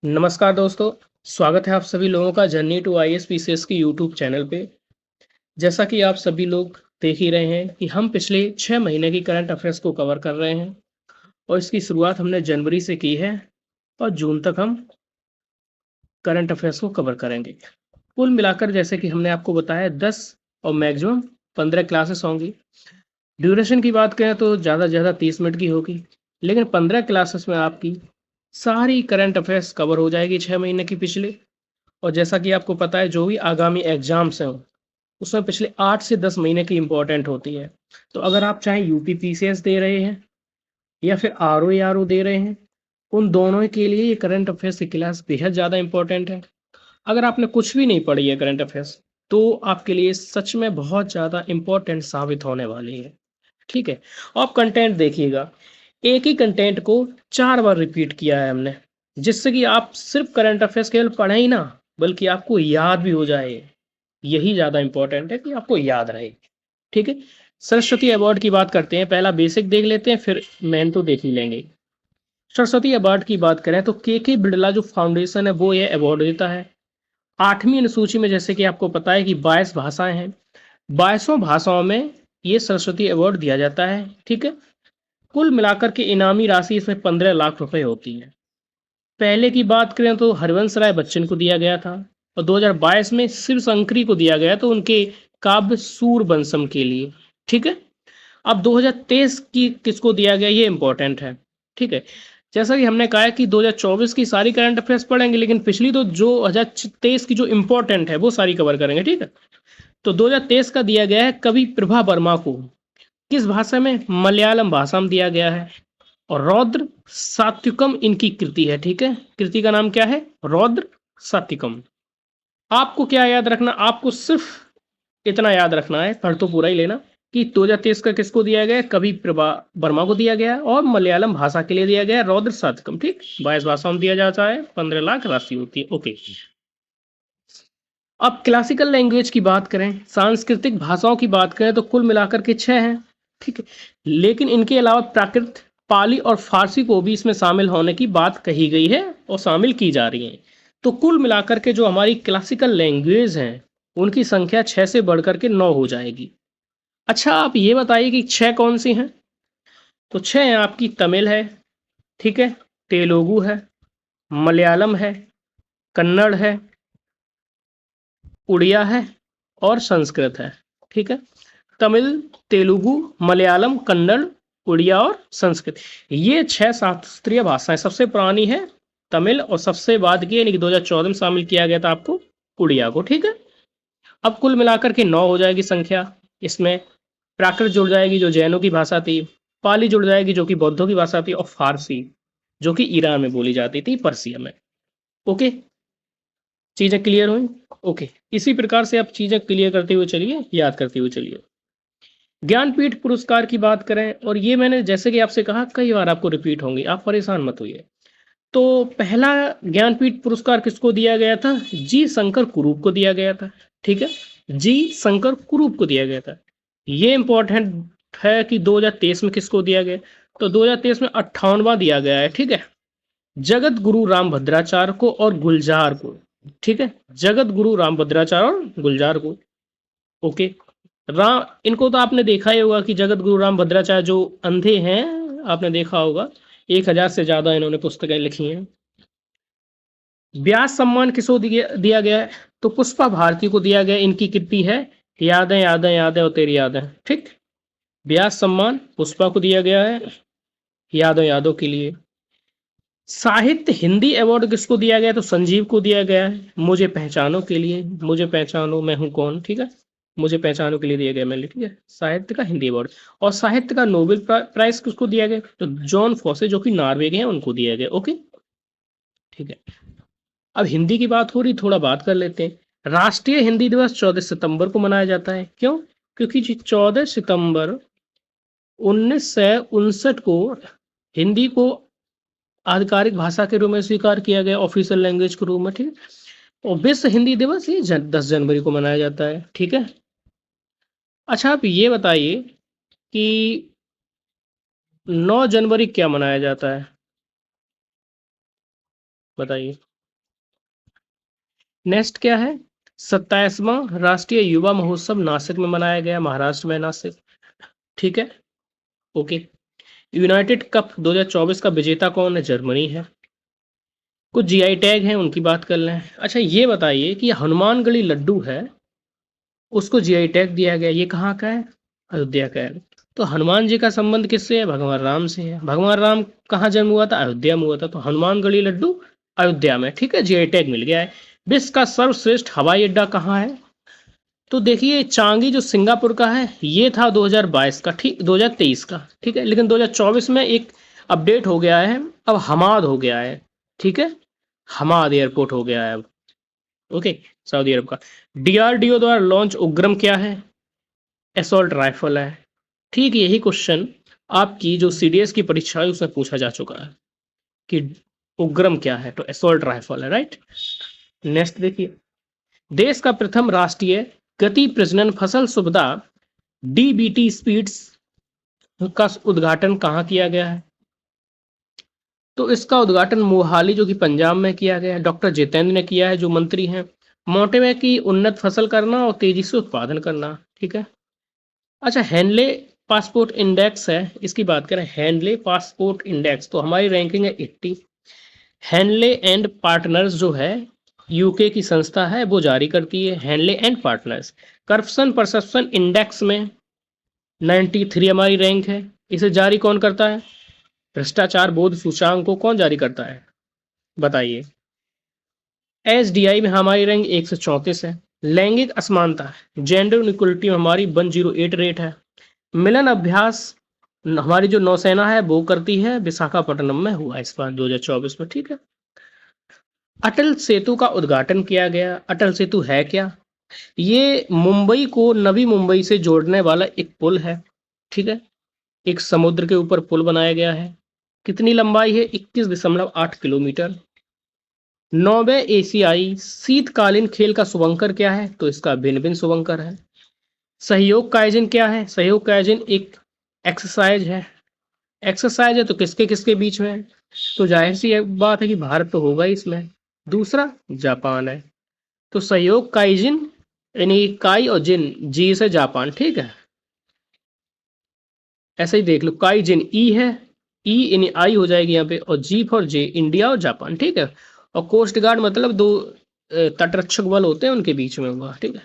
नमस्कार दोस्तों, स्वागत है आप सभी लोगों का जर्नी टू आईएएस पीसीएस के यूट्यूब चैनल पे। जैसा कि आप सभी लोग देख ही रहे हैं कि हम पिछले 6 महीने की करंट अफेयर्स को कवर कर रहे हैं और इसकी शुरुआत हमने जनवरी से की है और जून तक हम करंट अफेयर्स को कवर करेंगे। कुल मिलाकर जैसे कि हमने आपको बताया 10 और मैक्सिमम 15 क्लासेस होंगी। ड्यूरेशन की बात करें तो ज़्यादा से ज़्यादा 30 मिनट की होगी, लेकिन 15 क्लासेस में आपकी सारी करंट अफेयर्स कवर हो जाएगी 6 महीने की पिछले। और जैसा कि आपको पता है जो भी आगामी एग्जाम्स हैं उसमें पिछले 8 से 10 महीने की इम्पोर्टेंट होती है। तो अगर आप चाहें यूपी पीसीएस दे रहे हैं या फिर आरओ या आरओ दे रहे हैं, उन दोनों के लिए ये करंट अफेयर्स की क्लास बेहद ज़्यादा इंपॉर्टेंट है। अगर आपने कुछ भी नहीं पढ़ी है करंट अफेयर्स, तो आपके लिए सच में बहुत ज़्यादा इम्पोर्टेंट साबित होने वाली है। ठीक है। आप कंटेंट देखिएगा, एक ही कंटेंट को 4 बार रिपीट किया है हमने, जिससे कि आप सिर्फ करंट अफेयर्स केवल पढ़ें ही ना, बल्कि आपको याद भी हो जाए। यही ज़्यादा इंपॉर्टेंट है कि आपको याद रहे। ठीक है। सरस्वती अवार्ड की बात करते हैं, पहला बेसिक देख लेते हैं, फिर मेन तो देख ही लेंगे। सरस्वती अवार्ड की बात करें तो के बिड़ला जो फाउंडेशन है वो ये अवार्ड देता है। 8वीं अनुसूची में जैसे कि आपको पता है कि 22 भाषाएं हैं, 22 भाषाओं में ये सरस्वती अवार्ड दिया जाता है। ठीक है। कुल मिलाकर के इनामी राशि इसमें 15 लाख रुपए होती है। पहले की बात करें तो हरिवंश राय बच्चन को दिया गया था और 2022 में शिव शंकरी को दिया गया तो उनके काव्य सूरबंशम के लिए। ठीक है। अब 2023 की किसको दिया गया ये इंपॉर्टेंट है। ठीक है। जैसा कि हमने कहा है कि 2024 की सारी करंट अफेयर्स पढ़ेंगे, लेकिन पिछली तो जो 2023 की जो इंपॉर्टेंट है वो सारी कवर करेंगे। ठीक है। तो 2023 का दिया गया है कवि प्रभा वर्मा को। किस भाषा में? मलयालम भाषा में दिया गया है। और रौद्र सात्विकम इनकी कृति है। ठीक है। कृति का नाम क्या है? रौद्र सात्विकम। आपको क्या याद रखना? आपको सिर्फ इतना याद रखना है, पढ़ तो पूरा ही लेना, कि 2023 का किसको दिया गया है? कवि प्रभा वर्मा को दिया गया है और मलयालम भाषा के लिए दिया गया है रौद्र सात्विकम। ठीक। 22 भाषाओं में दिया जाता है, 15 लाख राशि होती है। ओके। अब क्लासिकल लैंग्वेज की बात करें, सांस्कृतिक भाषाओं की बात करें तो कुल मिलाकर के 6 हैं। ठीक है। लेकिन इनके अलावा प्राकृत, पाली और फारसी को भी इसमें शामिल होने की बात कही गई है और शामिल की जा रही है। तो कुल मिलाकर के जो हमारी क्लासिकल लैंग्वेज हैं उनकी संख्या 6 से बढ़कर के 9 हो जाएगी। अच्छा, आप ये बताइए कि 6 कौन सी हैं? तो 6 हैं आपकी, तमिल है, ठीक है, तेलुगु है, मलयालम है, कन्नड़ है, उड़िया है और संस्कृत है। ठीक है। तमिल, तेलुगु, मलयालम, कन्नड़, उड़िया और संस्कृत, ये 6 शास्त्रीय भाषाएं। सबसे पुरानी है तमिल और सबसे बाद की यानी कि 2014 में शामिल किया गया था आपको उड़िया को। ठीक है। अब कुल मिलाकर के 9 हो जाएगी संख्या। इसमें प्राकृत जुड़ जाएगी जो जैनों की भाषा थी, पाली जुड़ जाएगी जो कि बौद्धों की भाषा थी, और फारसी जो कि ईरान में बोली जाती थी, पर्सिया में। ओके। चीजें क्लियर हुई? ओके। इसी प्रकार से आप चीजें क्लियर करते हुए चलिए, याद करते हुए चलिए। ज्ञानपीठ पुरस्कार की बात करें, और ये मैंने जैसे कि आपसे कहा कई बार आपको रिपीट होंगी, आप परेशान मत होइए। तो पहला ज्ञानपीठ पुरस्कार किसको दिया गया था? जी शंकर कुरूप को दिया गया था। ठीक है। जी शंकर कुरूप को दिया गया था। ये इंपॉर्टेंट है कि 2023 में किसको दिया गया? तो 2023 में 58वां दिया गया है। ठीक है। जगत गुरु राम भद्राचार्य को और गुलजार को। ठीक है। जगत गुरु राम भद्राचार्य और गुलजार को। ओके। राम, इनको तो आपने देखा ही होगा कि जगत गुरु राम भद्राचार्य जो अंधे हैं, आपने देखा होगा 1000 से ज्यादा इन्होंने पुस्तकें लिखी हैं। व्यास सम्मान किसको दिया गया है? तो पुष्पा भारती को दिया गया। इनकी कृति है यादें यादें यादें और तेरी यादें। ठीक। व्यास सम्मान पुष्पा को दिया गया है यादों यादों के लिए। साहित्य हिंदी अवार्ड किसको दिया गया? तो संजीव को दिया गया है मुझे पहचानो के लिए। मुझे पहचानो मैं हूं कौन। ठीक है। मुझे पहचानो के लिए दिया गया मैंने। ठीक है। साहित्य का हिंदी अवार्ड। और साहित्य का नोबेल प्राइज किसको दिया गया? तो जॉन फॉसे जो कि नॉर्वे के हैं उनको दिया गया। ओके। ठीक है। अब हिंदी की बात हो रही, थोड़ा बात कर लेते हैं। राष्ट्रीय हिंदी दिवस 14 सितंबर को मनाया जाता है। क्यों? क्योंकि जी 14 सितंबर 1959 को हिंदी को आधिकारिक भाषा के रूप में स्वीकार किया गया, ऑफिशियल लैंग्वेज के रूप में। ठीक है। और विश्व हिंदी दिवस ये 10 जनवरी को मनाया जाता है। ठीक है। अच्छा, आप ये बताइए कि 9 जनवरी क्या मनाया जाता है? बताइए। नेक्स्ट क्या है, 27वां राष्ट्रीय युवा महोत्सव नासिक में मनाया गया, महाराष्ट्र में नासिक, ठीक है, ओके। यूनाइटेड कप 2024 का विजेता कौन है, जर्मनी है। कुछ जीआई टैग हैं उनकी बात कर लें। अच्छा ये बताइए कि हनुमानगढ़ी लड्डू है, उसको जीआई टैग दिया गया, ये कहाँ का है, अयोध्या का है। तो हनुमान जी का संबंध किससे है, भगवान राम से है। भगवान राम कहाँ जन्म हुआ था, अयोध्या में हुआ था, तो हनुमानगढ़ी लड्डू अयोध्या में, ठीक है, जीआई टैग मिल गया है। विश्व का सर्वश्रेष्ठ हवाई अड्डा कहाँ है, तो देखिए चांगी जो सिंगापुर का है ये था 2022 का, ठीक, 2023 का, ठीक है, लेकिन 2024 में एक अपडेट हो गया है, अब हमाद हो गया है, ठीक है, हमाद एयरपोर्ट हो गया है अब, ओके, सऊदी अरब का। डीआरडीओ द्वारा लॉन्च उग्रम क्या है, असॉल्ट राइफल है, ठीक, यही क्वेश्चन आपकी जो सीडीएस की परीक्षा है उसमें पूछा जा चुका है कि उग्रम क्या है, तो असॉल्ट राइफल है, राइट। नेक्स्ट देखिए, देश का प्रथम राष्ट्रीय गति प्रजनन फसल सुविधा डीबीटी स्पीड्स का उद्घाटन कहाँ किया गया है, तो इसका उद्घाटन मोहाली जो कि पंजाब में किया गया है, डॉक्टर जितेंद्र ने किया है जो मंत्री हैं। मोटिव है कि उन्नत फसल करना और तेजी से उत्पादन करना, ठीक है। अच्छा हैंडले पासपोर्ट इंडेक्स है, इसकी बात करें, हैंडले पासपोर्ट इंडेक्स, तो हमारी रैंकिंग है 80। हैंडले एंड पार्टनर्स जो है यूके की संस्था है वो जारी करती है, handle and partners. Corruption perception index में 93 हमारी रैंक है, इसे जारी कौन करता है, भ्रष्टाचार बोध सूचांक को कौन जारी करता है, बताइए। एसडीआई में हमारी रैंक 134 है। लैंगिक असमानता, जेंडर इक्वलिटी में हमारी 108 रेट है। मिलन अभ्यास हमारी जो नौसेना है वो करती है, विशाखापट्टनम में हुआ इस बार 2024 में, ठीक है। अटल सेतु का उद्घाटन किया गया। अटल सेतु है क्या, ये मुंबई को नवी मुंबई से जोड़ने वाला एक पुल है, ठीक है, एक समुद्र के ऊपर पुल बनाया गया है। कितनी लंबाई है, 21.8 किलोमीटर। 9वें एशियाई शीतकालीन खेल का शुभंकर क्या है, तो इसका भिन्न भिन्न शुभंकर है। सहयोग का आयोजन क्या है, सहयोग का आयोजन एक एक्सरसाइज है। एक्सरसाइज है तो किसके किसके बीच में है, तो जाहिर सी एक बात है कि भारत तो होगा ही इसमें। दूसरा जापान है, तो सहयोग काइजिन यानी काई और जिन, जी से जापान, ठीक है, ऐसे ही देख लो, काई जिन ई है, ई यानी आई हो जाएगी यहाँ पे, और जी फॉर जे, इंडिया और जापान, ठीक है। और कोस्ट गार्ड मतलब दो तटरक्षक बल होते हैं उनके बीच में हुआ, ठीक है।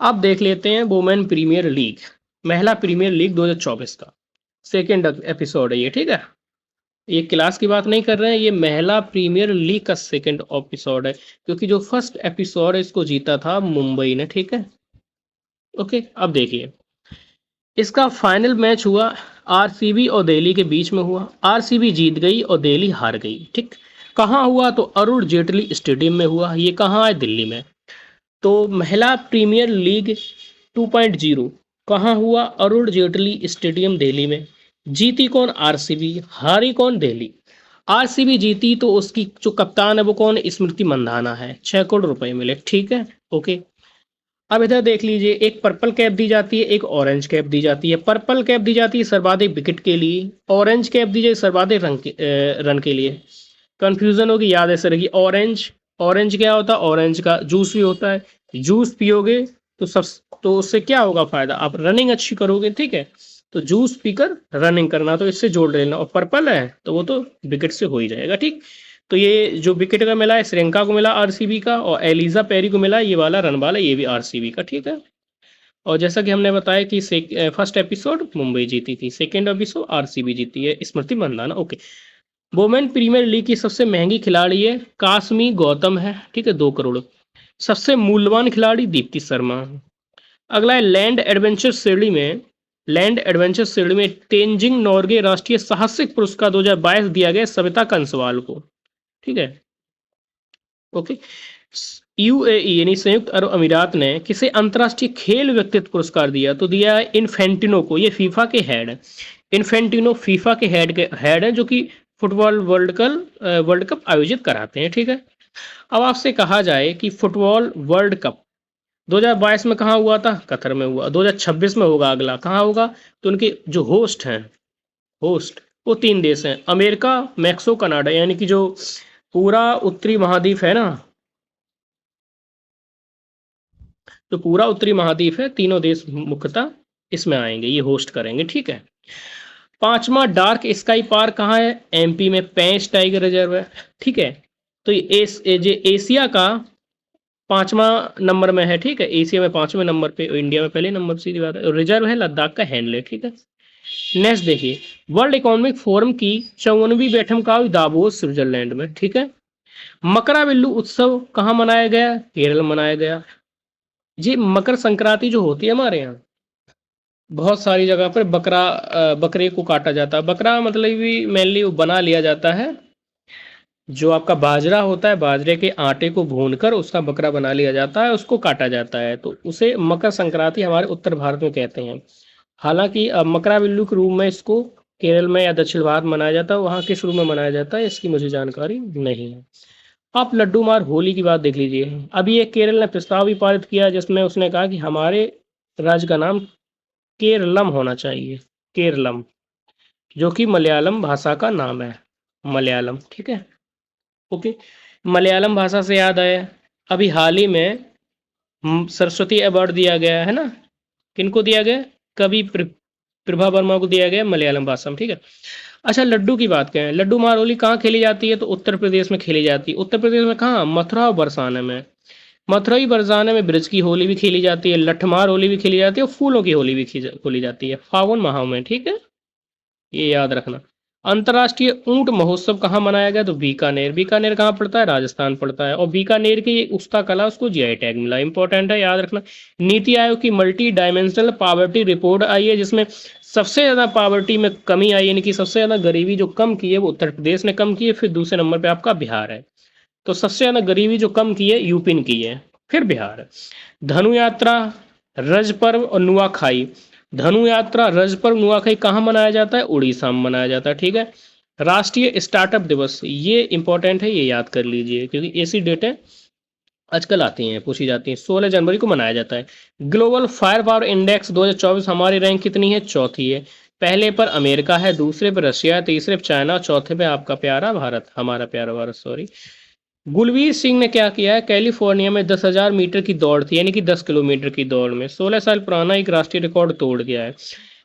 अब देख लेते हैं वुमेन प्रीमियर लीग, महिला प्रीमियर लीग 2024 का सेकेंड एपिसोड है ये, ठीक है। ये क्लास की बात नहीं कर रहे हैं, ये महिला प्रीमियर लीग का सेकेंड एपिसोड है, क्योंकि जो फर्स्ट एपिसोड है इसको जीता था मुंबई ने, ठीक है, ओके। अब देखिए इसका फाइनल मैच हुआ आरसीबी और दिल्ली के बीच में हुआ। आरसीबी जीत गई और दिल्ली हार गई, ठीक। कहाँ हुआ, तो अरुण जेटली स्टेडियम में हुआ, ये कहाँ है, दिल्ली में। तो महिला प्रीमियर लीग 2.0 कहाँ हुआ, अरुण जेटली स्टेडियम दिल्ली में। जीती कौन, आरसीबी, हारी कौन, दिल्ली। आरसीबी जीती तो उसकी जो कप्तान है वो कौन है, स्मृति मंधाना है, 6 करोड़ रुपए मिले, ठीक है, ओके। अब इधर देख लीजिए, एक पर्पल कैप दी जाती है, एक ऑरेंज कैप दी जाती है। पर्पल कैप दी जाती है सर्वाधिक विकेट के लिए, ऑरेंज कैप दी जाती है सर्वाधिक रन के लिए। कंफ्यूजन होगी, याद ऐसे रखिए, ऑरेंज, ऑरेंज क्या होता है, ऑरेंज का जूस भी होता है, जूस पियोगे तो सब, तो उससे क्या होगा फायदा, आप रनिंग अच्छी करोगे, ठीक है, तो जूस पीकर रनिंग करना, तो इससे जोड़ लेना। और पर्पल है तो वो तो विकेट से हो ही जाएगा, ठीक। तो ये जो विकेट का मिला है, श्रीलंका को मिला आरसीबी का, और एलिजा पेरी को मिला ये वाला रन वाला, ये भी आरसीबी का, ठीक है। और जैसा कि हमने बताया कि फर्स्ट एपिसोड मुंबई जीती थी, सेकेंड एपिसोड आरसीबी जीती है, Smriti Mandhana, okay. Women premier league की सबसे महंगी खिलाड़ी है कासमी गौतम है, ठीक है, 2 करोड़। सबसे मूल्यवान खिलाड़ी दीप्ति शर्मा। अगला है लैंड एडवेंचर श्रेणी में, लैंड एडवेंचर श्रेणी में तेंजिंग नॉर्गे राष्ट्रीय साहसिक पुरस्कार 2022 दिया गया सविता कंसवाल को, ठीक है, ओके। यूएई यानी संयुक्त अरब अमीरात ने किसे अंतर्राष्ट्रीय खेल व्यक्तित्व पुरस्कार दिया, तो दिया है इन्फेंटिनो को, ये फीफा के हेड है। इन्फेंटिनो फीफा के हेड है जो कि फुटबॉल वर्ल्ड कप आयोजित कराते हैं, ठीक है। अब आपसे कहा जाए कि फुटबॉल वर्ल्ड कप 2022 में कहाँ हुआ था, कतर में हुआ। 2026 में होगा अगला, कहाँ होगा, तो उनके जो होस्ट हैं, होस्ट वो 3 देश हैं, अमेरिका, मैक्सिको, कनाडा, यानी कि जो पूरा उत्तरी महाद्वीप है ना, तो पूरा उत्तरी महाद्वीप है, तीनों देश मुख्यतः इसमें आएंगे, ये होस्ट करेंगे, ठीक है। पांचवा डार्क स्काई पार्क कहाँ है? एमपी में पेंच टाइगर रिजर्व है, ठीक है। तो ये एशिया का पांचवा नंबर में है, ठीक है। एशिया में पांचवें नंबर पे, इंडिया में पहले नंबर, सीधी बात है। रिजर्व है लद्दाख का हैंडले, ठीक है। नेक्स्ट देखिए, वर्ल्ड इकोनॉमिक फोरम की 54वीं बैठक का दावोस स्विट्जरलैंड में, ठीक है। मकरा बिल्लू उत्सव कहाँ मनाया गया? केरल में मनाया गया जी। मकर संक्रांति जो होती है हमारे यहाँ, बहुत सारी जगह पर बकरे को काटा जाता है। बकरा मतलब भी मेनली बना लिया जाता है, जो आपका बाजरा होता है, बाजरे के आटे को भूनकर उसका बकरा बना लिया जाता है, उसको काटा जाता है, तो उसे मकर संक्रांति हमारे उत्तर भारत में कहते हैं। हालांकि मकरा बिल्लू के रूप में इसको केरल में या दक्षिण भारत में मनाया जाता है, वहाँ किस रूप में मनाया जाता है इसकी मुझे जानकारी नहीं है। आप लड्डू मार होली की बात देख लीजिए। अभी एक केरल ने प्रस्ताव भी पारित किया जिसमें उसने कहा कि हमारे राज्य का नाम केरलम होना चाहिए, केरलम, जो कि मलयालम भाषा का नाम है, मलयालम, ठीक है। ओके, मलयालम भाषा से याद आया, अभी हाल ही में सरस्वती अवार्ड दिया गया है ना, किनको दिया गया? कवि प्रभा वर्मा को दिया गया, मलयालम भाषा में, ठीक है। अच्छा, लड्डू की बात करें, लड्डू मार होली कहाँ खेली जाती है? तो उत्तर प्रदेश में खेली जाती है। उत्तर प्रदेश में कहाँ? मथुरा और बरसाने में। मथुरा ही बरसाने में ब्रज की होली भी खेली जाती है, लठमार होली भी खेली जाती है, और फूलों की होली भी खेली जाती है फागुन माह में, ठीक है, ये याद रखना। अंतर्राष्ट्रीय ऊंट महोत्सव कहाँ मनाया गया? तो बीकानेर। बीकानेर कहाँ पड़ता है? राजस्थान पड़ता है, और बीकानेर की उस्ता कला उसको जीआई टैग मिला, इंपॉर्टेंट है, याद रखना। नीति आयोग की मल्टी डायमेंशनल पावर्टी रिपोर्ट आई है, जिसमें सबसे ज़्यादा पावर्टी में कमी आई, यानी कि सबसे ज़्यादा गरीबी जो कम की है वो उत्तर प्रदेश ने कम की है, फिर दूसरे नंबर पे आपका बिहार है। तो सबसे ज़्यादा गरीबी जो कम की है यूपी ने की है, फिर बिहार है। धनु यात्रा, रज पर्व और नुआखाई। धनु यात्रा, रज पर्व, नुआखाई कहाँ मनाया जाता है? उड़ीसा में मनाया जाता है, ठीक है। राष्ट्रीय स्टार्टअप दिवस, ये इंपॉर्टेंट है, ये याद कर लीजिए, क्योंकि ऐसी डेटें आजकल आती हैं, पूछी जाती हैं। 16 जनवरी को मनाया जाता है। ग्लोबल फायर पावर इंडेक्स 2024, हमारी रैंक कितनी है? चौथी है। पहले पर अमेरिका है, दूसरे पर रशिया है, तीसरे पर चाइना, चौथे पे आपका प्यारा भारत, हमारा प्यारा भारत, सॉरी। गुलवीर सिंह ने क्या किया है? कैलिफोर्निया में 10,000 मीटर की दौड़ थी, यानी कि 10 किलोमीटर की दौड़ में 16 साल पुराना एक राष्ट्रीय रिकॉर्ड तोड़ दिया है।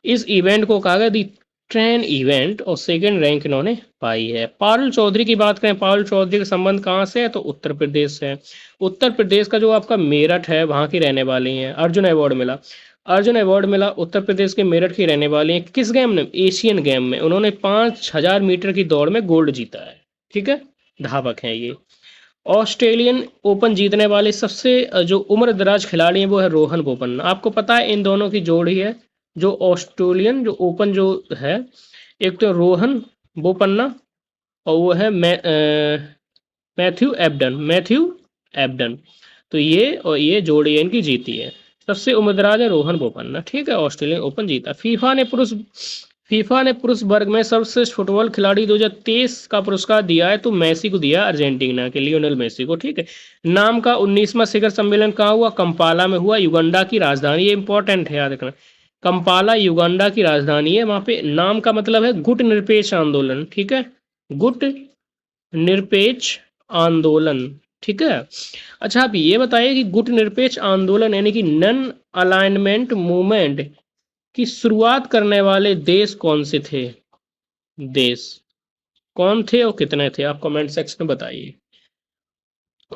इस इवेंट को कहा गया दी ट्रेन इवेंट, और सेकंड रैंक इन्होंने पाई है। पारुल चौधरी की बात करें, पारुल चौधरी का संबंध कहाँ से है? तो उत्तर प्रदेश से है। उत्तर प्रदेश का जो आपका मेरठ है, वहाँ की रहने वाली हैं, अर्जुन अवार्ड मिला, अर्जुन अवार्ड मिला उत्तर प्रदेश के मेरठ की रहने वाली हैं। किस गेम में? एशियन गेम में उन्होंने 5,000 मीटर की दौड़ में गोल्ड जीता है, ठीक है, धावक हैं ये। ऑस्ट्रेलियन ओपन जीतने वाले सबसे जो उम्र दराज खिलाड़ी हैं वो है रोहन बोपन्ना। आपको पता है इन दोनों की जोड़ी है, जो ऑस्ट्रेलियन जो ओपन जो है, एक तो रोहन बोपन्ना और वो है मैथ्यू एबडन, मैथ्यू एबडन। तो ये और ये जोड़ी है इनकी जीती है। सबसे उम्रदराज है रोहन बोपन्ना, ठीक है, ऑस्ट्रेलियन ओपन जीता। फीफा ने पुरुष वर्ग में सर्वश्रेष्ठ फुटबॉल खिलाड़ी 2023 का पुरस्कार दिया है, तो मेसी को दिया, अर्जेंटीना के लियोनेल मेसी को, ठीक है। नाम का 19वां शिखर सम्मेलन कहाँ हुआ? कंपाला में हुआ, युगांडा की राजधानी, ये इंपॉर्टेंट है, याद रखना। कंपाला युगांडा की राजधानी है, वहां पे नाम का मतलब है गुट निरपेक्ष आंदोलन, ठीक है, गुट निरपेक्ष आंदोलन, ठीक है। अच्छा, आप ये बताइए कि गुट निरपेक्ष आंदोलन यानी कि नन अलाइनमेंट मूवमेंट की शुरुआत करने वाले देश कौन से थे? देश कौन थे और कितने थे? आप कमेंट सेक्शन में बताइए।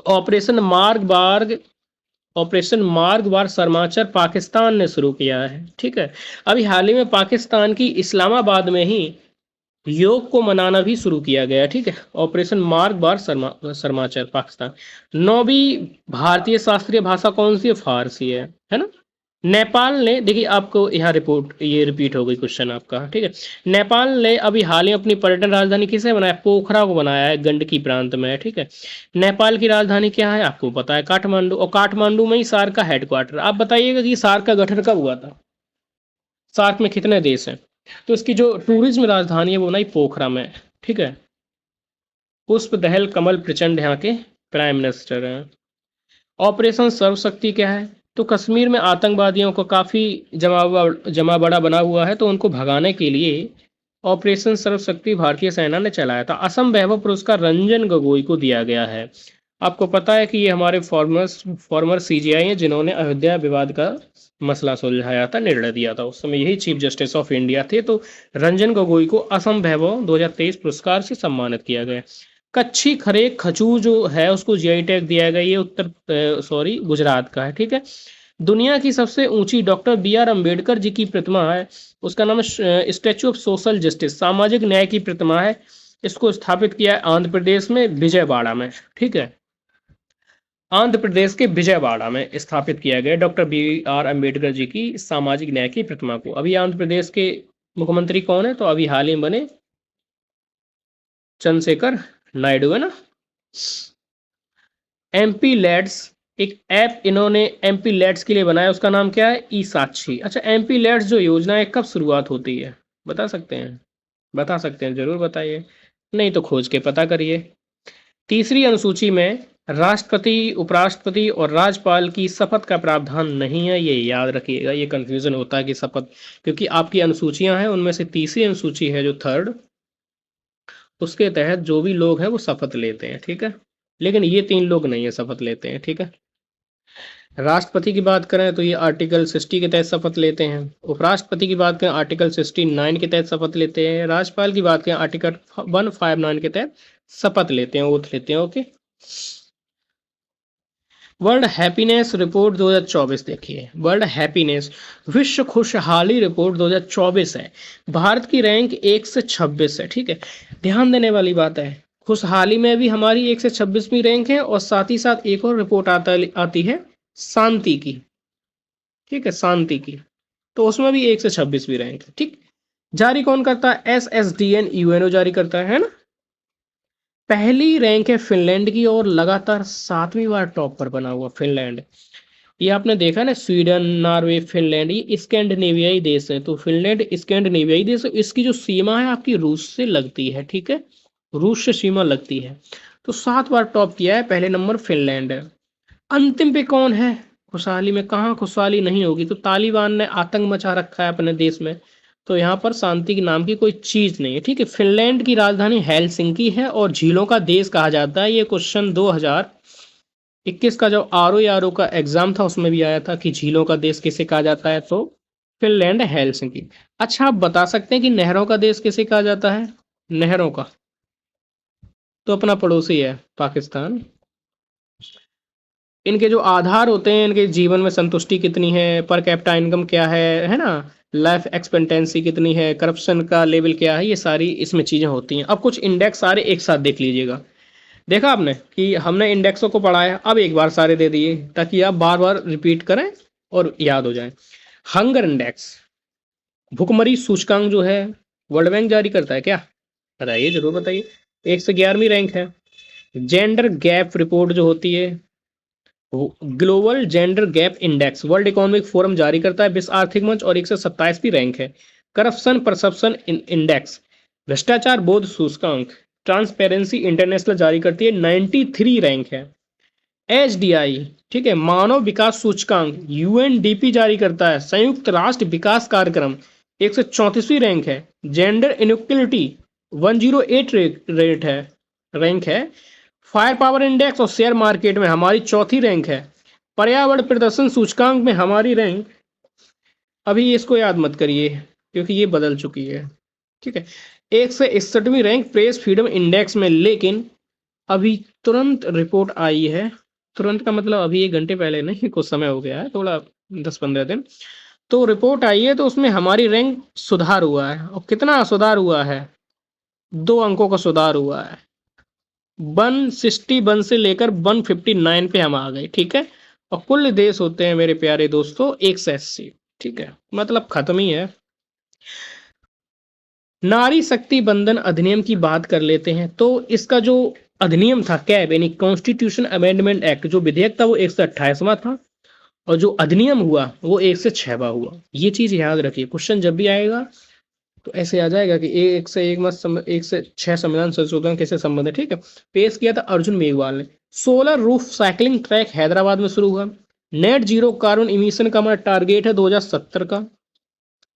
ऑपरेशन मार्ग ऑपरेशन मार्गबार शर्माचर पाकिस्तान ने शुरू किया है, ठीक है। अभी हाल ही में पाकिस्तान की इस्लामाबाद में ही योग को मनाना भी शुरू किया गया, ठीक है। ऑपरेशन मार्गबार शर्माचर पाकिस्तान। नौवीं भारतीय शास्त्रीय भाषा कौन सी है? फारसी है ना। नेपाल ने, देखिए आपको यहाँ रिपोर्ट ये रिपीट हो गई क्वेश्चन आपका, ठीक है। नेपाल ने अभी हाल ही अपनी पर्यटन राजधानी किसे बनाया? पोखरा को बनाया है, गंडकी प्रांत में है, ठीक है। नेपाल की राजधानी क्या है? आपको पता है, काठमांडू, और काठमांडू में ही सार्क का हेडक्वार्टर। आप बताइएगा कि सार्क का गठन कब हुआ था? सार्क में कितने देश हैं? तो इसकी जो टूरिज्म राजधानी है वो बनाई पोखरा में, ठीक है। पुष्प दहल कमल प्रचंड यहाँ के प्राइम मिनिस्टर हैं। ऑपरेशन सर्वशक्ति क्या है? तो कश्मीर में आतंकवादियों को काफ़ी जमा बड़ा बना हुआ है, तो उनको भगाने के लिए ऑपरेशन सर्वशक्ति भारतीय सेना ने चलाया था। असम वैभव पुरस्कार रंजन गोगोई को दिया गया है। आपको पता है कि ये हमारे फॉर्मर सीजीआई हैं जिन्होंने अयोध्या विवाद का मसला सुलझाया था, निर्णय दिया था। उस समय यही चीफ जस्टिस ऑफ इंडिया थे। तो रंजन गोगोई को असम वैभव 2023 पुरस्कार से सम्मानित किया गया। कच्छी खरेक खचू जो है उसको जीआई टैग दिया गया। ये गुजरात का है। ठीक है। दुनिया की सबसे ऊंची doctor B are Ambedkar ji की प्रतिमा है, उसका नाम है स्टैचू ऑफ सोशल जस्टिस, सामाजिक न्याय की प्रतिमा है। इसको स्थापित किया है आंध्र प्रदेश में विजयवाड़ा में। ठीक है। आंध्र प्रदेश के विजयवाड़ा में स्थापित किया गया doctor B are Ambedkar ji की सामाजिक न्याय की प्रतिमा को। अभी आंध्र प्रदेश के मुख्यमंत्री कौन है? तो अभी हाल ही में बने चंद्रशेखर नायडू है ना। एमपी लैड्स, एक ऐप इन्होंने एमपी लैड्स के लिए बनाया, उसका नाम क्या है? ई साक्षी। अच्छा, एमपी लैड्स जो योजना है कब शुरुआत होती है, बता सकते हैं? बता सकते हैं, जरूर बताइए। नहीं तो खोज के पता करिए। तीसरी अनुसूची में राष्ट्रपति, उपराष्ट्रपति और राज्यपाल की शपथ का प्रावधान नहीं है, ये याद रखिएगा। ये कंफ्यूजन होता है कि शपथ, क्योंकि आपकी अनुसूचियां हैं उनमें से तीसरी अनुसूची है जो थर्ड, उसके तहत जो भी लोग हैं वो शपथ लेते हैं। ठीक है। लेकिन ये तीन लोग नहीं है शपथ लेते हैं। ठीक है। राष्ट्रपति की बात करें तो ये आर्टिकल 60 के तहत शपथ लेते हैं। उपराष्ट्रपति की बात करें आर्टिकल 69 के तहत शपथ लेते हैं। राज्यपाल की बात करें आर्टिकल 159 के तहत शपथ लेते हैं, ओथ लेते हैं। ओके। वर्ल्ड हैप्पीनेस रिपोर्ट 2024 देखिए। वर्ल्ड हैप्पीनेस, विश्व खुशहाली रिपोर्ट 2024 है। भारत की रैंक 1 से 26 है। ठीक है। ध्यान देने वाली बात है, खुशहाली में भी हमारी 1 से 26वीं रैंक है, और साथ ही साथ एक और रिपोर्ट आती है शांति की। ठीक है, शांति की, तो उसमें भी 1 से 26वीं रैंक है। ठीक। जारी कौन करता है? SSDN यूएनओ जारी करता है ना। पहली रैंक है फिनलैंड की, और लगातार 7वीं बार टॉप पर बना हुआ फिनलैंड। ये आपने देखा ना, स्वीडन, नॉर्वे, फिनलैंड, ये स्कैंडिनेवियाई देश है। तो फिनलैंड स्कैंडिनेवियाई देश है। इसकी जो सीमा है आपकी रूस से लगती है। ठीक है। रूस से सीमा लगती है। तो 7 बार टॉप किया है, पहले नंबर फिनलैंड है। अंतिम पे कौन है? खुशहाली में कहाँ खुशहाली नहीं होगी? तो तालिबान ने आतंक मचा रखा है अपने देश में, तो यहाँ पर शांति के नाम की कोई चीज नहीं है। ठीक है। फिनलैंड की राजधानी हेलसिंकी है, और झीलों का देश कहा जाता है। ये क्वेश्चन 2021 का जो आरओ का एग्जाम था उसमें भी आया था कि झीलों का देश किसे कहा जाता है, तो फिनलैंड हेलसिंकी। अच्छा, आप बता सकते हैं कि नहरों का देश किसे कहा जाता है? नहरों का तो अपना पड़ोसी है पाकिस्तान। इनके जो आधार होते हैं, इनके जीवन में संतुष्टि कितनी है, पर कैपिटा इनकम क्या है ना, लाइफ एक्सपेक्टेंसी कितनी है, करप्शन का लेवल क्या है, ये सारी इसमें चीजें होती हैं। अब कुछ इंडेक्स सारे एक साथ देख लीजिएगा। देखा आपने कि हमने इंडेक्सों को पढ़ा है, अब एक बार सारे दे दिए ताकि आप बार बार रिपीट करें और याद हो जाए। हंगर इंडेक्स, भुखमरी सूचकांक जो है वर्ल्ड बैंक जारी करता है क्या? बताइए, जरूर बताइए। 111वीं रैंक है। जेंडर गैप रिपोर्ट जो होती है, global gender gap index world economic forum जारी करता है, विश्व आर्थिक मंच, और 127वीं रैंक है। करप्शन परसेप्शन इंडेक्स, भ्रष्टाचार बोध सूचकांक, ट्रांसपेरेंसी इंटरनेशनल जारी करती है, 93 रैंक है। HDI, ठीक है, मानव विकास सूचकांक UNDP जारी करता है, संयुक्त राष्ट्र विकास कार्यक्रम, 134वीं रैंक है। जेंडर इनइक्वलिटी 108 रेट है, रैंक है। फायर पावर इंडेक्स और शेयर मार्केट में हमारी चौथी रैंक है। पर्यावरण प्रदर्शन सूचकांक में हमारी रैंक, अभी इसको याद मत करिए क्योंकि ये बदल चुकी है। ठीक है। 161वीं रैंक प्रेस फ्रीडम इंडेक्स में, लेकिन अभी तुरंत रिपोर्ट आई है। तुरंत का मतलब अभी 1 घंटे पहले नहीं, कुछ समय हो गया है, थोड़ा 10-15 दिन। तो रिपोर्ट आई है, तो उसमें हमारी रैंक सुधार हुआ है। और कितना सुधार हुआ है? 2 अंकों का सुधार हुआ है। 161 से लेकर 159 पे हम आ गए। ठीक है। और कुल देश होते हैं मेरे प्यारे दोस्तों 180। ठीक है, मतलब खत्म ही है। नारी शक्ति बंधन अधिनियम की बात कर लेते हैं। तो इसका जो अधिनियम था, कैब यानी कॉन्स्टिट्यूशन अमेंडमेंट एक्ट, जो विधेयक था वो 128वां था, और जो अधिनियम हुआ वो 106वां हुआ। ये चीज याद रखिए, क्वेश्चन जब भी आएगा तो ऐसे आ जाएगा कि 1 से 6 संविधान संशोधन कैसे संबंध है। ठीक है। पेश किया था अर्जुन मेघवाल ने। Solar roof cycling track Hyderabad में शुरू हुआ। नेट जीरो कार्बन इमिशन का हमारा टारगेट है 2070 का।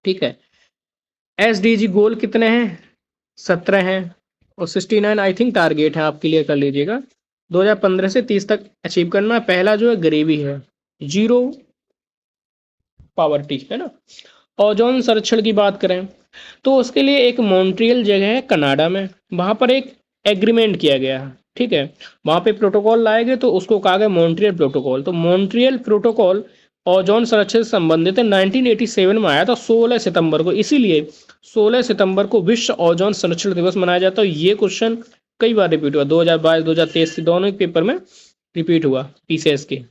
ठीक है। SDG गोल कितने हैं? 17 हैं, और 69 आई थिंक टारगेट है, आप क्लियर कर लीजिएगा। 2015 से 30 तक अचीव करना है। पहला जो है गरीबी है, जीरो पावर्टी, है ना। ओजोन संरक्षण की बात करें तो उसके लिए एक मॉन्ट्रियल जगह है कनाडा में, वहां पर एक एग्रीमेंट किया गया है, ठीक है। वहां पे प्रोटोकॉल लाए गए तो उसको कहा गया मॉन्ट्रियल प्रोटोकॉल। तो मॉन्ट्रियल प्रोटोकॉल ओजोन संरक्षण से संबंधित है, 1987 में आया था 16 सितंबर को, इसीलिए 16 सितंबर को विश्व ओजोन संरक्षण दिवस मनाया जाता है। ये क्वेश्चन कई बार रिपीट हुआ, 2022 2023 दोनों ही पेपर में रिपीट हुआ पीसीएस के।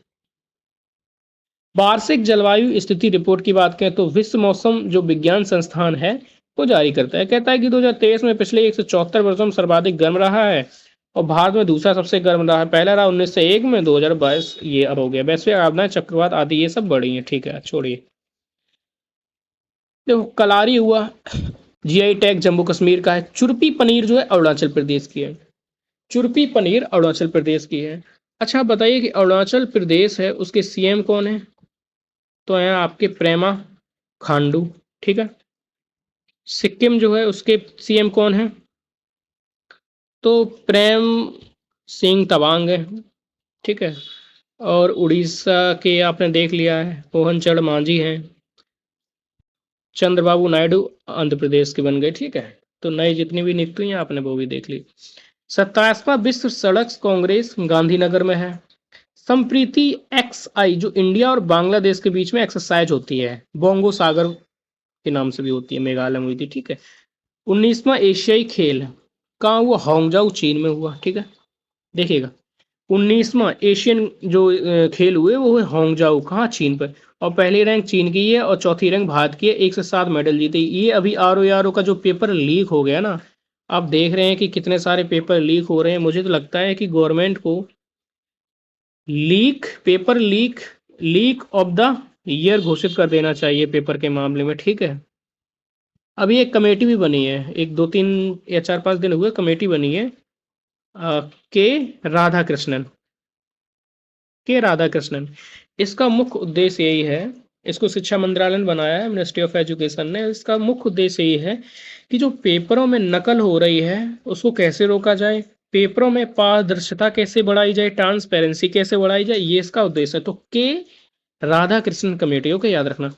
वार्षिक जलवायु स्थिति रिपोर्ट की बात करें तो विश्व मौसम जो विज्ञान संस्थान है वो जारी करता है, कहता है कि 2023 में पिछले 174 वर्षों में सर्वाधिक गर्म रहा है और भारत में दूसरा सबसे गर्म रहा है। पहला रहा 1901 में, 2022 ये अब हो गया। वैश्विक आपदाएं, चक्रवात आदि ये सब बढ़ी हैं, ठीक है छोड़िए। देखो कलारी हुआ, जीआई टैग जम्मू कश्मीर का है। चुरपी पनीर जो है अरुणाचल प्रदेश की है, चुरपी पनीर अरुणाचल प्रदेश की है। अच्छा आप बताइए कि अरुणाचल प्रदेश है उसके सीएम कौन है? तो है आपके प्रेमा खांडू, ठीक है। सिक्किम जो है उसके सीएम कौन है? तो प्रेम सिंह तवांग है, ठीक है। और उड़ीसा के आपने देख लिया है मोहन चरण मांझी हैं। चंद्रबाबू नायडू आंध्र प्रदेश के बन गए, ठीक है। तो नई जितनी भी नियुक्ति हुई हैं आपने वो भी देख ली। 27वां विश्व सड़क कांग्रेस गांधीनगर में है। संप्रीति XI जो इंडिया और बांग्लादेश के बीच में एक्सरसाइज होती है, बोंगो सागर के नाम से भी होती है, मेघालय में हुई थी, ठीक है। 19वां एशियाई खेल कहाँ हुआ? हांगझाऊ चीन में हुआ, ठीक है। देखिएगा 19वां एशियन जो खेल हुए वो हुए हांगझाऊ, कहाँ? चीन पर। और पहली रैंक चीन की है और चौथी रैंक भारत की है, 1 से 7 मेडल जीते। ये अभी RO का जो पेपर लीक हो गया ना, आप देख रहे हैं कि कितने सारे पेपर लीक हो रहे हैं। मुझे तो लगता है कि गवर्नमेंट को लीक ऑफ द ईयर घोषित कर देना चाहिए पेपर के मामले में, ठीक है। अभी एक कमेटी भी बनी है, एक 2 3 या 4 5 दिन हुए कमेटी बनी है, के राधाकृष्णन, इसका मुख्य उद्देश्य यही है, इसको शिक्षा मंत्रालय ने बनाया है, मिनिस्ट्री ऑफ एजुकेशन ने। इसका मुख्य उद्देश्य यही है कि जो पेपरों में नकल हो रही है उसको कैसे रोका जाए, पेपरों में पारदर्शिता कैसे बढ़ाई जाए, ट्रांसपेरेंसी कैसे बढ़ाई जाए, ये इसका उद्देश्य है। तो के राधाकृष्णन कमेटी, ओके याद रखना।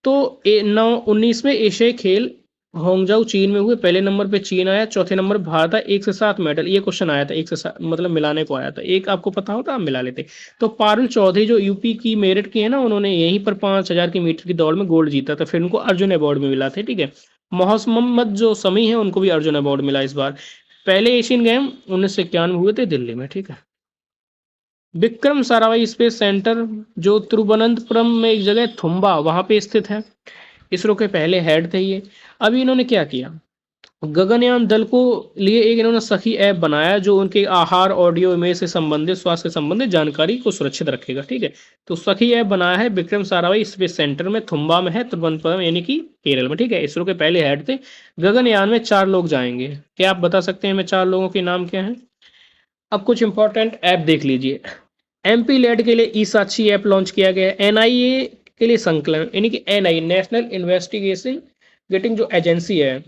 तो 19वें एशियाई खेल होंगजाऊ चीन में हुए, पहले नंबर पे चीन आया, चौथे नंबर पे भारत है, 1 से 7 मेडल। ये क्वेश्चन आया था 1 से 7 मतलब मिलाने को आया था, एक आपको पता होता आप मिला लेते। तो पारुल चौधरी जो यूपी की मेरठ की है ना, उन्होंने यहीं पर 5000 की मीटर की दौड़ में गोल्ड जीता था, फिर उनको अर्जुन अवार्ड में मिला था, ठीक है। मोहम्मद जो समी है उनको भी अर्जुन अवार्ड मिला इस बार। पहले एशियन गेम 1991 हुए थे दिल्ली में, ठीक है। विक्रम साराभाई स्पेस सेंटर जो तिरुवनंतपुरम में एक जगह थुम्बा वहां पे स्थित है, इसरो के पहले हेड थे ये। अभी इन्होंने क्या किया, गगनयान दल को लिए एक इन्होंने सखी ऐप बनाया जो उनके आहार, ऑडियो, इमेज से संबंधित, स्वास्थ्य से संबंधित जानकारी को सुरक्षित रखेगा, ठीक है। तो सखी ऐप बनाया है विक्रम साराभाई स्पेस सेंटर में, थुम्बा में है, तिरुवनंतपुरम यानी कि केरल में, ठीक है। इसरो के पहले हेड थे। गगनयान में 4 लोग जाएंगे, क्या आप बता सकते हैं हमें 4 लोगों के नाम क्या हैं? अब कुछ इंपॉर्टेंट ऐप देख लीजिए। MP लेड के लिए ई साक्षी ऐप लॉन्च किया गया है। NIA के लिए संकलन यानी कि NI नेशनल इन्वेस्टिगेशन गेटिंग जो एजेंसी है,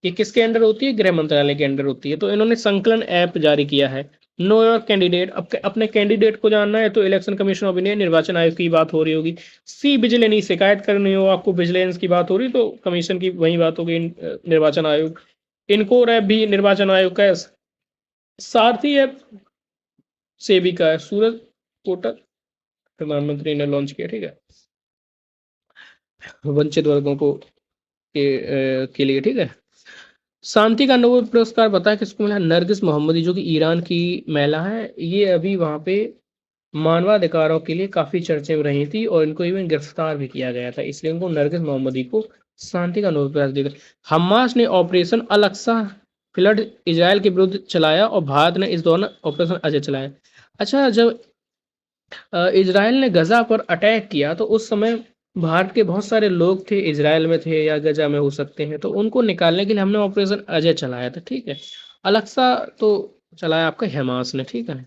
ये किसके अंडर होती है? गृह मंत्रालय के अंडर होती है। तो इन्होंने संकलन ऐप जारी किया है। नो योर कैंडिडेट, अब अपने कैंडिडेट को जानना है तो इलेक्शन कमीशन ऑफ इंडिया, निर्वाचन आयोग की बात हो रही होगी। सी विजिलेंस, शिकायत करनी हो आपको, विजिलेंस की बात हो रही तो कमीशन की वही बात होगी, निर्वाचन आयोग। इनकोर ऐप भी निर्वाचन आयोग का है। सारथी ऐप सेविका है, सूरज पोर्टल प्रधानमंत्री ने लॉन्च किया, ठीक है, वंचित वर्गों को के लिए, ठीक है। शांति का नोबेल पुरस्कार बताया किसको मिला? नरगिस मोहम्मदी जो कि ईरान की महिला है, ये अभी वहां पे मानवाधिकारों के लिए काफी चर्चे में रही थी और इनको इवन गिरफ्तार भी किया गया था, इसलिए उनको नरगिस मोहम्मदी को शांति का नोबेल पुरस्कार दिया गया। हमास ने ऑपरेशन अल अक्सा फ्लड इजराइल के विरुद्ध चलाया और भारत ने इस दौरान ऑपरेशन अजय चलाया। अच्छा जब इजराइल ने गजा पर अटैक किया तो उस समय भारत के बहुत सारे लोग थे, इजराइल में थे या गजा में हो सकते हैं, तो उनको निकालने के लिए हमने ऑपरेशन अजय चलाया था, ठीक है। अलक्सा तो चलाया आपका हमास ने, ठीक है।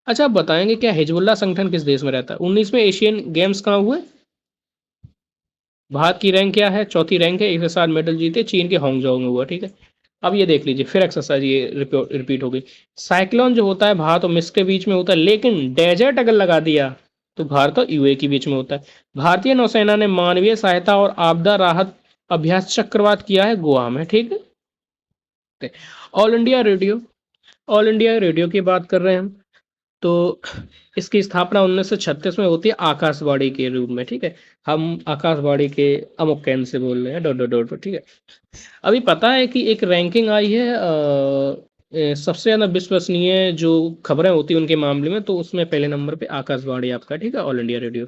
अच्छा आप बताएंगे क्या हिजबुल्लाह संगठन किस देश में रहता है? 19वें एशियन गेम्स कहाँ हुए? भारत की रैंक क्या है? चौथी रैंक है, 1 से 7 मेडल जीते, चीन के हांगझाओ में हुआ, ठीक है। अब ये देख लीजिए, फिर एक्सरसाइज ये रिपीट हो गई। साइक्लोन जो होता है भारत और मिस्र के बीच में होता है, लेकिन डेजर्ट अगर लगा दिया तो भारत और यूए के बीच में होता है। भारतीय नौसेना ने मानवीय सहायता और आपदा राहत अभ्यास चक्रवात किया है गोवा में, ठीक है। All India radio, all India radio की बात कर रहे हैं हम, तो इसकी स्थापना 1936 में होती है आकाशवाणी के रूप में, ठीक है। हम आकाशवाणी के अमुक केंद्र से बोल रहे हैं, डॉट डॉट डॉट, ठीक है। अभी पता है कि एक रैंकिंग आई है सबसे ज़्यादा विश्वसनीय जो खबरें होती हैं उनके मामले में, तो उसमें पहले नंबर पे आकाशवाणी आपका, ठीक है, all India radio.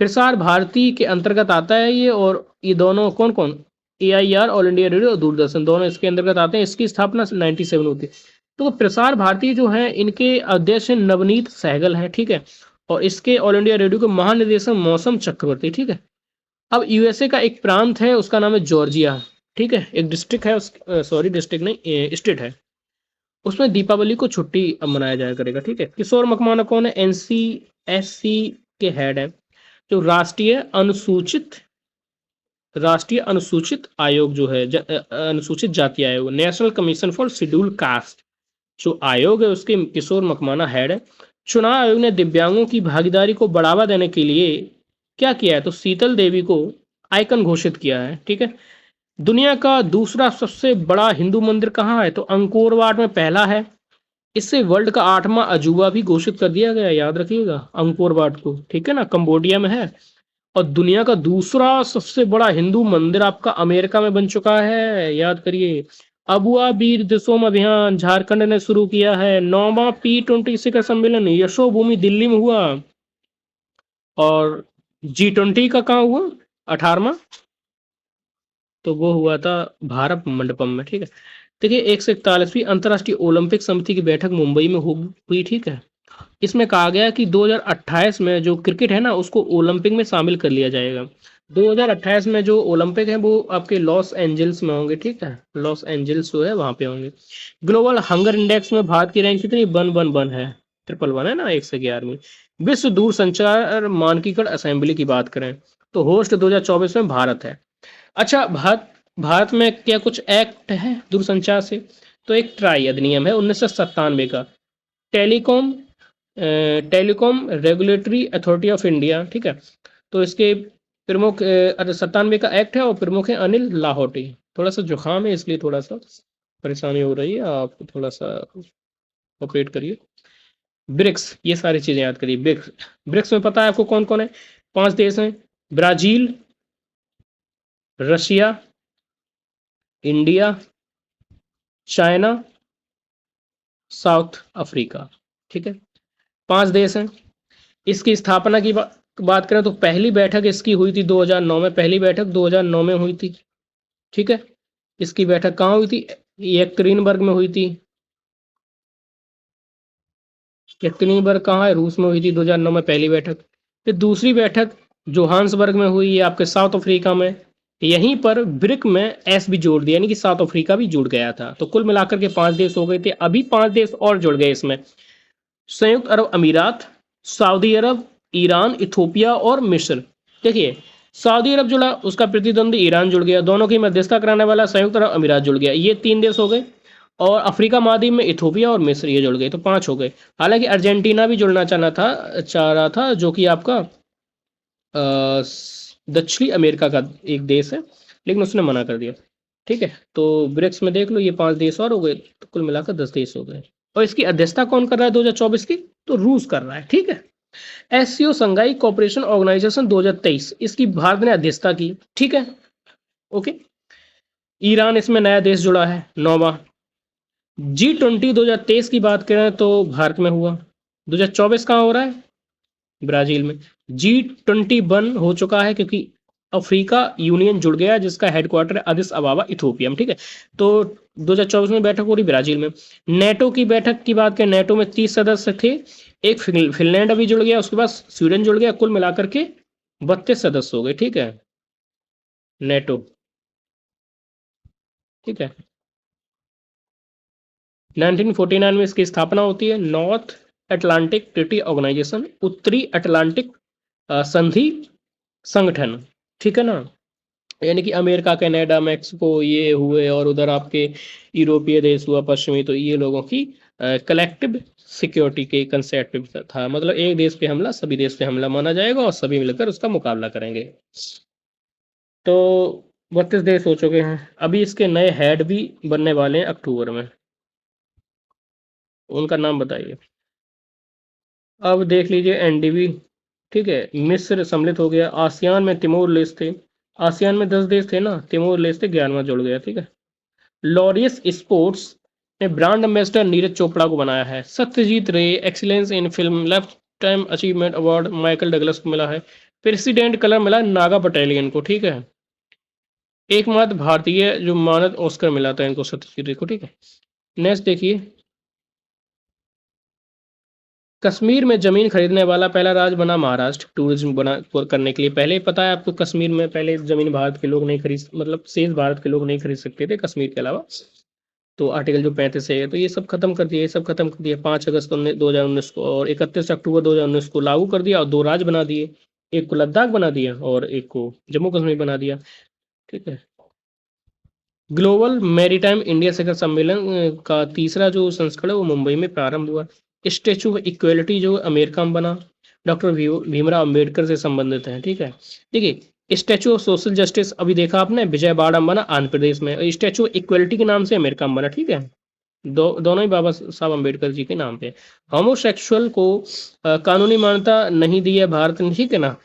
Prasar Bharati के अंतर्गत आता है ये, और ये दोनों कौन कौन, AIR ऑल इंडिया रेडियो और दूरदर्शन दोनों इसके अंतर्गत आते हैं। इसकी स्थापना 97 होती है। तो प्रसार भारती जो है इनके अध्यक्ष नवनीत सहगल हैं, ठीक है। और इसके ऑल इंडिया रेडियो के महानिदेशक मौसम चक्रवर्ती, ठीक है। अब यूएसए का एक प्रांत है, उसका नाम है जॉर्जिया, ठीक है। एक डिस्ट्रिक्ट है, उस सॉरी डिस्ट्रिक्ट नहीं, स्टेट है। उसमें दीपावली को छुट्टी अब मनाया जाया करेगा, ठीक है। किशोर मकवाना कौन है, NCSC के हेड है। जो राष्ट्रीय अनुसूचित आयोग जो है, अनुसूचित जाति आयोग, national commission for schedule caste जो आयोग है, उसके किशोर मकवाना हेड है। चुनाव आयोग ने दिव्यांगों की भागीदारी को बढ़ावा देने के लिए क्या किया है, तो शीतल देवी को आइकन घोषित किया है, ठीक है। दुनिया का दूसरा सबसे बड़ा हिंदू मंदिर कहाँ है, तो अंकोर वाट में पहला है। इससे वर्ल्ड का 8वां अजूबा भी घोषित कर दिया गया, याद रखिएगा अंकोर वाट को, ठीक है ना, कंबोडिया में है। और दुनिया का दूसरा सबसे बड़ा हिंदू मंदिर आपका अमेरिका में बन चुका है, याद करिए। अबुआ बीर दिसोम अभियान झारखंड ने शुरू किया है। 9वां P26 का सम्मेलन यशोभूमि दिल्ली में हुआ। और G20 का कहाँ हुआ, 18वां, तो वो हुआ था भारत मंडपम में, ठीक है। देखिए 141वीं अंतर्राष्ट्रीय ओलंपिक समिति की बैठक मुंबई में हुई, ठीक है। इसमें कहा गया कि 2028 में जो क्रिकेट है ना उसको ओलंपिक में शामिल कर लिया जाएगा। 2028 में जो ओलंपिक है वो आपके लॉस एंजल्स में होंगे, ठीक है। लॉस एंजल्स जो है वहां पे होंगे। ग्लोबल हंगर इंडेक्स में भारत की रैंक कितनी, 111 है, 111 है ना, 111वीं। विश्व दूरसंचार मानकीकरण असेंबली की बात करें तो होस्ट 2024 में भारत है। अच्छा, भारत भारत में क्या कुछ एक्ट है दूरसंचार से, तो एक ट्राई अधिनियम है 1997 का, telecom telecom regulatory authority of India, ठीक है। तो इसके प्रमुख 97 का एक्ट है और प्रमुख है अनिल लाहौटी। थोड़ा सा जुकाम है इसलिए थोड़ा सा परेशानी हो रही है, आप थोड़ा सा ऑपरेट करिए। ब्रिक्स, ये सारी चीज़ें याद करिए। ब्रिक्स, ब्रिक्स में पता है आपको कौन कौन है, 5 देश हैं, Brazil, Russia, India, China, south Africa, ठीक है। 5 देश हैं। इसकी स्थापना की बात करें तो पहली बैठक इसकी हुई थी 2009 में, पहली बैठक 2009 में हुई थी, ठीक है। इसकी बैठक कहाँ हुई थी, येक्टरिनबर्ग में हुई थी। येक्टरिनबर्ग कहाँ है, रूस में हुई थी 2009 में पहली बैठक। फिर दूसरी बैठक जोहान्सबर्ग में हुई, ये आपके साउथ अफ्रीका में। यहीं पर ब्रिक में एस भी जोड़ दिया, यानी कि साउथ अफ्रीका भी जुड़ गया था। तो कुल मिलाकर के 5 देश हो गए थे, अभी 5 देश और जुड़ गए इसमें। संयुक्त अरब अमीरात, सऊदी अरब, ईरान, इथोपिया और मिस्र। देखिए सऊदी अरब जुड़ा, उसका प्रतिद्वंदी ईरान जुड़ गया, दोनों की मध्यस्थता कराने वाला संयुक्त अरब अमीरात जुड़ गया, ये 3 देश हो गए। और अफ्रीका महाद्वीप में इथोपिया और मिस्र ये जुड़ गए, तो 5 हो गए। हालांकि अर्जेंटीना भी जुड़ना चाह रहा था, जो कि आपका दक्षिणी अमेरिका का एक देश है, लेकिन उसने मना कर दिया, ठीक है। तो ब्रिक्स में देख लो, ये 5 देश और हो गए, तो कुल मिलाकर 10 देश हो गए। और इसकी अध्यक्षता कौन कर रहा है 2024 की, तो रूस कर रहा है, ठीक है। SCO संघाई कोऑपरेशन ऑर्गेनाइजेशन 2023, इसकी भारत ने अध्यक्षता की, ठीक है, ओके। ईरान इसमें नया देश जुड़ा है, 9वां। G20 2023 की बात करें तो भारत में हुआ। 2024 कहाँ हो रहा है, ब्राजील में। G20 बन हो चुका है क्योंकि अफ्रीका यूनियन जुड़ गया, जिसका हेडक्वार्टर है अदिस अबाबा इथोपिया में, ठीक है। तो 2024 में बैठक हो रही ब्राजील में। नेटो की बैठक की बात करें, नेटो में 30 सदस्य थे, एक फिनलैंड अभी जुड़ गया, उसके बाद स्वीडन जुड़ गया, कुल मिलाकर के 32 सदस्य हो गए, ठीक है, नेटो, ठीक है। 1949 में इसकी स्थापना होती है, नॉर्थ अटलांटिक ट्रीटी ऑर्गेनाइजेशन, उत्तरी अटलांटिक संधि संगठन, ठीक है ना। यानी कि अमेरिका, कनाडा, मेक्सिको ये हुए, और उधर आपके यूरोपीय देश हुआ पश्चिमी, तो ये लोगों की कलेक्टिव सिक्योरिटी के कंसेप्ट पे था। मतलब एक देश पे हमला सभी देश पे हमला माना जाएगा और सभी मिलकर उसका मुकाबला करेंगे। तो 32 देश हो चुके हैं। अभी इसके नए हेड भी बनने वाले हैं अक्टूबर में। उनका नाम बताइए। अब देख लीजिए एनडीबी। ठीक है, मिस्र सम्मिलित हो गया। आसियान में तिमोर लेस्ते, आसियान में 10 देश थे ना, तिमोर लेस्ते 11वां जुड़ गया। ठीक है। लॉरियस स्पोर्ट्स ने ब्रांड एम्बेसडर नीरज चोपड़ा को बनाया है। सत्यजीत रे excellence in film life time achievement award Michael Douglas को मिला है। प्रेसिडेंट कलर मिला नागा बटालियन को। ठीक है। एकमात्र भारतीय जो मानद ऑस्कर मिला था इनको, सत्यजीत रे को। ठीक है। नेक्स्ट देखिए, कश्मीर में जमीन खरीदने वाला पहला राज्य बना महाराष्ट्र, टूरिज्म बना करने के लिए। पहले ही पता है आपको, कश्मीर में पहले जमीन भारत के लोग नहीं खरीद, मतलब शेष भारत के लोग नहीं खरीद सकते थे कश्मीर के अलावा। तो आर्टिकल जो 35 है, तो ये सब खत्म कर दिया, ये सब खत्म कर दिया 5 अगस्त 2019 को, और 31 अक्टूबर 2019 को लागू कर दिया, और 2 राज्य बना दिए। एक को लद्दाख बना दिया और एक को जम्मू कश्मीर बना दिया। ठीक है। ग्लोबल मैरीटाइम इंडिया शिखर सम्मेलन का तीसरा जो संस्करण है वो मुंबई में प्रारंभ हुआ। स्टेचू ऑफ इक्वलिटी जो अमेरिका में बना, डॉक्टर भीमराव अम्बेडकर से संबंधित है। ठीक है। देखिए, स्टेचू ऑफ सोशल जस्टिस अभी देखा आपने, विजयवाड़ा में बना आंध्र प्रदेश में, और स्टेचू ऑफ इक्वलिटी के नाम से अमेरिका में बना। ठीक है। दोनों ही बाबा साहब अम्बेडकर जी के नाम पे। होमोसेक्सुअल को कानूनी मान्यता नहीं दी है भारत ने। ठीक है ना।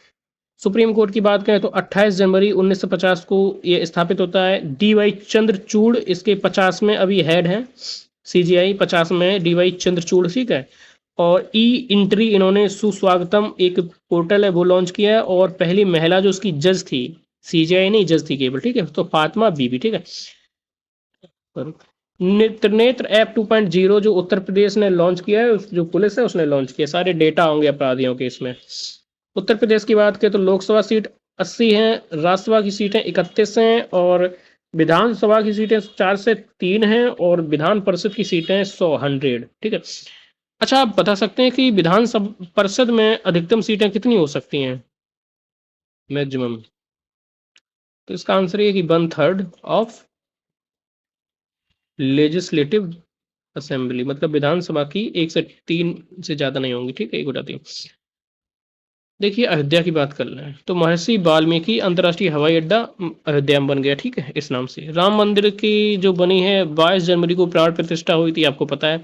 सुप्रीम कोर्ट की बात करें तो 28 जनवरी 1950 को ये स्थापित होता है। डी वाई चंद्रचूड़ इसके 50 में अभी हेड हैं। सीजीआई 50 में डी वाई चंद्रचूड़। ठीक है। और ई इंट्री इन्होंने सुस्वागतम एक पोर्टल है वो लॉन्च किया है, और पहली महिला जो उसकी जज थी, सीजीआई नहीं जज थी केवल। ठीक है। तो फातिमा बीबी। ठीक है। त्रिनेत्र ऐप 2.0 जो उत्तर प्रदेश ने लॉन्च किया है, जो पुलिस है उसने लॉन्च किया, सारे डेटा होंगे अपराधियों के इसमें। उत्तर प्रदेश की बात करें तो लोकसभा सीट 80 हैं, राज्यसभा की सीटें 31 हैं, और विधानसभा की सीटें 4 से 3 हैं, और विधान परिषद की सीटें 100। ठीक है। अच्छा, आप बता सकते हैं कि विधानसभा परिषद में अधिकतम सीटें कितनी हो सकती हैं, मैक्सिमम? तो इसका आंसर ये कि 1/3 ऑफ लेजिस्लेटिव असेंबली, मतलब विधानसभा की 1 से 3 से ज्यादा नहीं होंगी। ठीक है, 1/3। देखिए, अयोध्या की बात कर रहे हैं तो महर्षि वाल्मीकि अंतर्राष्ट्रीय हवाई अड्डा अयोध्या में बन गया। ठीक है, इस नाम से। राम मंदिर की जो बनी है 22 जनवरी को प्राण प्रतिष्ठा हुई थी, आपको पता है।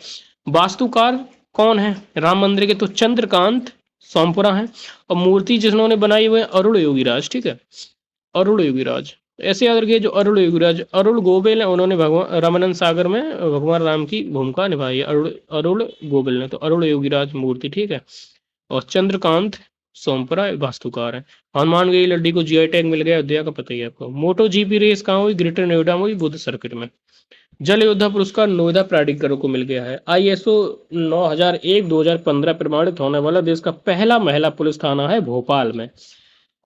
वास्तुकार कौन है राम मंदिर के? तो चंद्रकांत सोमपुरा है। और मूर्ति जिन्होंने बनाई हुई है अरुण योगीराज। ठीक है, अरुण योगीराज। ऐसे याद रखिए, जो अरुण योगीराज, अरुण गोविल है, उन्होंने भगवान रामानंद सागर में भगवान राम की भूमिका निभाई है, अरुण अरुण गोविल ने। तो अरुण योगीराज मूर्ति। ठीक है। और चंद्रकांत सोमपुरा वास्तुकार है। हनुमानगढ़ी लड्डी को जीआई टैग मिल गया अयोध्या का, पता ही है आपको। मोटो जीपी रेस कहाँ हुई? ग्रेटर नोएडा में हुई, बुद्ध सर्किट में। जल योद्धा पुरस्कार नोएडा प्राधिकरण को मिल गया है। आईएसओ 9001 2015 प्रमाणित होने वाला देश का पहला महिला पुलिस थाना है भोपाल में।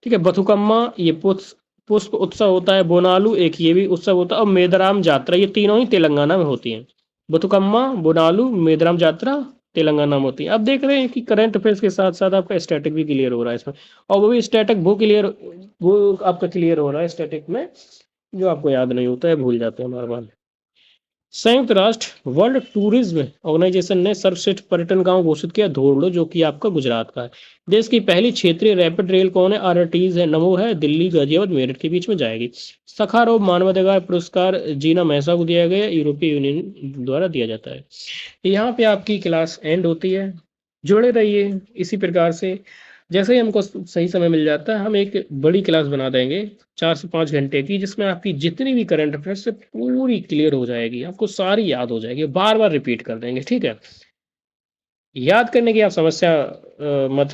ठीक है। बथुकम्मा ये पुष्प उत्सव होता है। बोनालू एक ये भी उत्सव होता है। और मेदराम यात्रा, ये तीनों ही तेलंगाना में होती हैं। बथुकम्मा, बोनालू, मेदराम यात्रा तेलंगाना में होती है। अब देख रहे हैं कि करंट अफेयर्स के साथ साथ आपका स्टैटिक भी क्लियर हो रहा है इसमें, और वो भी स्टैटिक वो आपका क्लियर हो रहा है स्टैटिक में, जो आपको याद नहीं होता है, भूल जाते हैं बार बार। संयुक्त राष्ट्र वर्ल्ड टूरिज्म ऑर्गेनाइजेशन ने सर्वश्रेष्ठ पर्यटन गांव घोषित किया धोरडो, जो कि आपका गुजरात का है। देश की पहली क्षेत्रीय रैपिड रेल कौन है? आरआरटीज है, नमो है, दिल्ली गाजियाबाद मेरठ के बीच में जाएगी। सखारोव मानवाधिकार पुरस्कार जीना महसा को दिया गया, यूरोपीय यूनियन द्वारा दिया जाता है। यहाँ पे आपकी क्लास एंड होती है। जुड़े रहिए इसी प्रकार से। जैसे ही हमको सही समय मिल जाता है, हम एक बड़ी क्लास बना देंगे 4 से 5 घंटे की, जिसमें आपकी जितनी भी करंट अफेयर्स से पूरी क्लियर हो जाएगी, आपको सारी याद हो जाएगी, बार बार रिपीट कर देंगे। ठीक है। याद करने की आप समस्या मत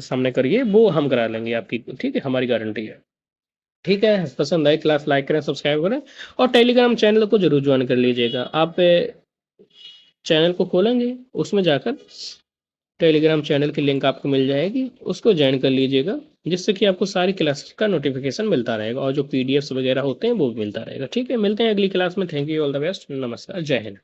सामने करिए, वो हम करा लेंगे आपकी। ठीक है, हमारी गारंटी है। ठीक है, पसंद आए क्लास लाइक करें, सब्सक्राइब करें, और टेलीग्राम चैनल को जरूर ज्वाइन कर लीजिएगा। आप चैनल को खोलेंगे, उसमें जाकर टेलीग्राम चैनल की लिंक आपको मिल जाएगी, उसको ज्वाइन कर लीजिएगा, जिससे कि आपको सारी क्लासेस का नोटिफिकेशन मिलता रहेगा, और जो पीडीएफ्स वगैरह होते हैं वो भी मिलता रहेगा। ठीक है, मिलते हैं अगली क्लास में। Thank you, all the best, नमस्कार, जय हिंद।